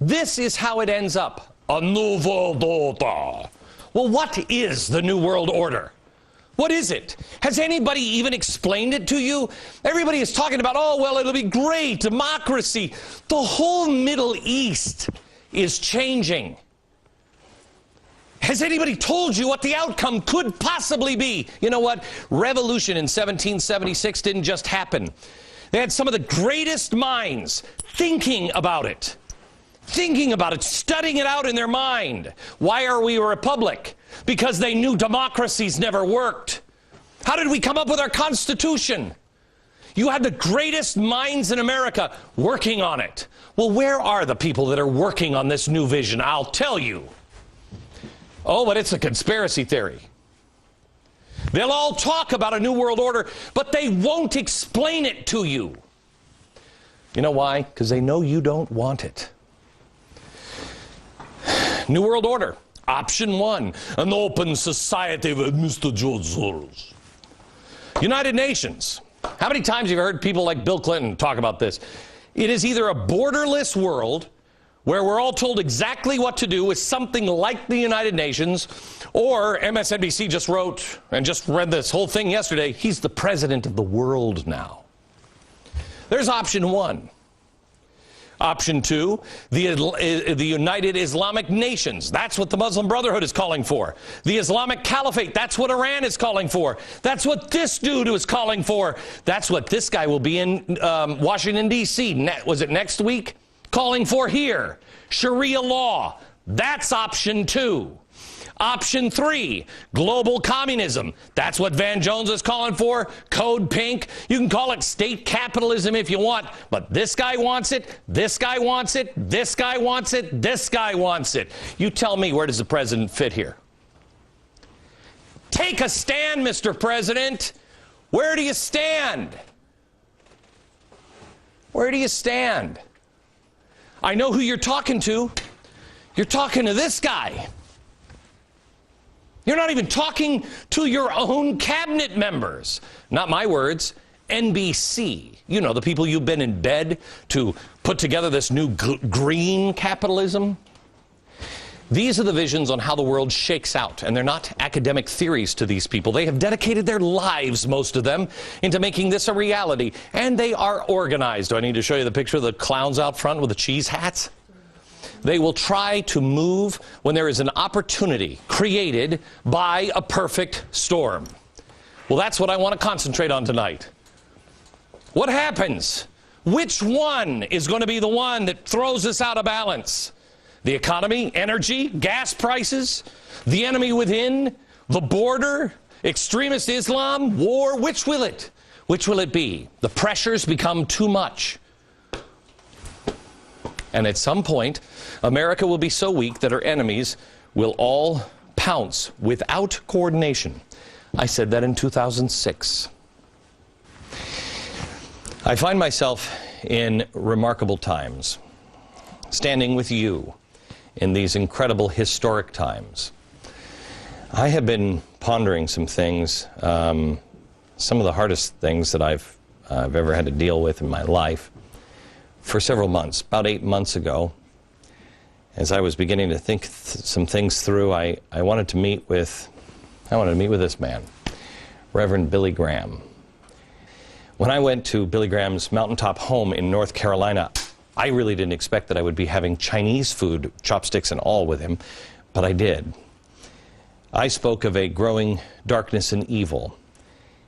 This is how it ends up. A new world order. Well, what is the New World Order? What is it? Has anybody even explained it to you? Everybody is talking about, oh, well, it'll be great, democracy. The whole Middle East is changing. Has anybody told you what the outcome could possibly be? You know what? Revolution in 1776 didn't just happen. They had some of the greatest minds thinking about it, studying it out in their mind. Why are we a republic? Because they knew democracies never worked. How did we come up with our Constitution? You had the greatest minds in America working on it. Well, where are the people that are working on this new vision? I'll tell you. Oh, but it's a conspiracy theory. They'll all talk about a new world order, but they won't explain it to you. You know why? Because they know you don't want it. New World Order. Option 1, an open society with Mr. George Soros. United Nations. How many times have you heard people like Bill Clinton talk about this? It is either a borderless world where we're all told exactly what to do with something like the United Nations, or MSNBC just wrote and just read this whole thing yesterday, he's the president of the world now. There's option 1. Option 2, the United Islamic Nations. That's what the Muslim Brotherhood is calling for. The Islamic Caliphate. That's what Iran is calling for. That's what this dude is calling for. That's what this guy will be in Washington, D.C. Was it next week? Calling for here. Sharia law. That's option 2. Option 3, global communism. That's what Van Jones is calling for. Code Pink. You can call it state capitalism if you want, but this guy wants it, this guy wants it, this guy wants it, this guy wants it. You tell me, where does the president fit here? Take a stand, Mr. President. Where do you stand? Where do you stand? I know who you're talking to. You're talking to this guy. You're not even talking to your own cabinet members. Not my words, NBC. You know, the people you've been in bed to put together this new green capitalism. These are the visions on how the world shakes out, and they're not academic theories to these people. They have dedicated their lives, most of them, into making this a reality, and they are organized. Do I need to show you the picture of the clowns out front with the cheese hats? They will try to move when there is an opportunity created by a perfect storm. Well, that's what I want to concentrate on tonight. What happens? Which one is going to be the one that throws us out of balance? The economy, energy, gas prices, the enemy within, the border, extremist Islam, war? Which will it? Which will it be? The pressures become too much. And at some point, America will be so weak that her enemies will all pounce without coordination. I said that in 2006. I find myself in remarkable times, standing with you in these incredible historic times. I have been pondering some things, some of the hardest things that I've ever had to deal with in my life, for several months. About 8 months ago, as I was beginning to think some things through, I wanted to meet with this man, Reverend Billy Graham. When I went to Billy Graham's mountaintop home in North Carolina, I really didn't expect that I would be having Chinese food, chopsticks and all, with him, but I did. I spoke of a growing darkness and evil.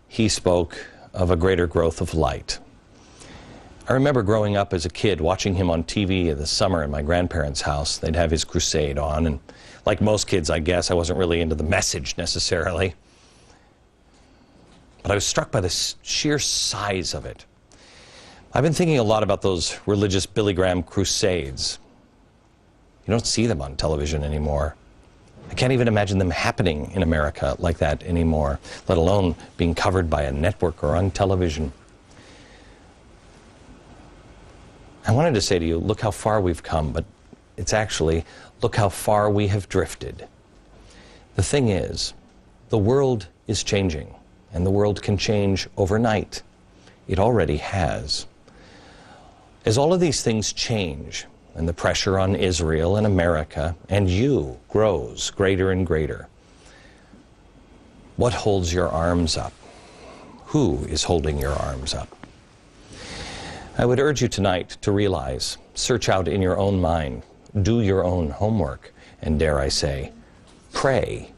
He spoke of a greater growth of light. I remember growing up as a kid, watching him on TV in the summer in my grandparents' house. They'd have his crusade on, and like most kids, I guess, I wasn't really into the message necessarily. But I was struck by the sheer size of it. I've been thinking a lot about those religious Billy Graham crusades. You don't see them on television anymore. I can't even imagine them happening in America like that anymore, let alone being covered by a network or on television. I wanted to say to you, look how far we've come, but it's actually, look how far we have drifted. The thing is, the world is changing, and the world can change overnight. It already has. As all of these things change, and the pressure on Israel and America and you grows greater and greater. What holds your arms up? Who is holding your arms up? I would urge you tonight to realize, search out in your own mind, do your own homework, and dare I say, pray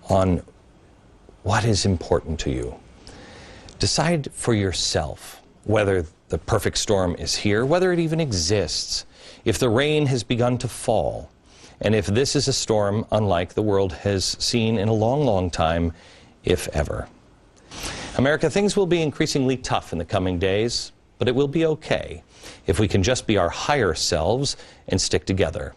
on what is important to you. Decide for yourself whether the perfect storm is here, whether it even exists, if the rain has begun to fall, and if this is a storm unlike the world has seen in a long, long time, if ever. America, things will be increasingly tough in the coming days, but it will be okay if we can just be our higher selves and stick together.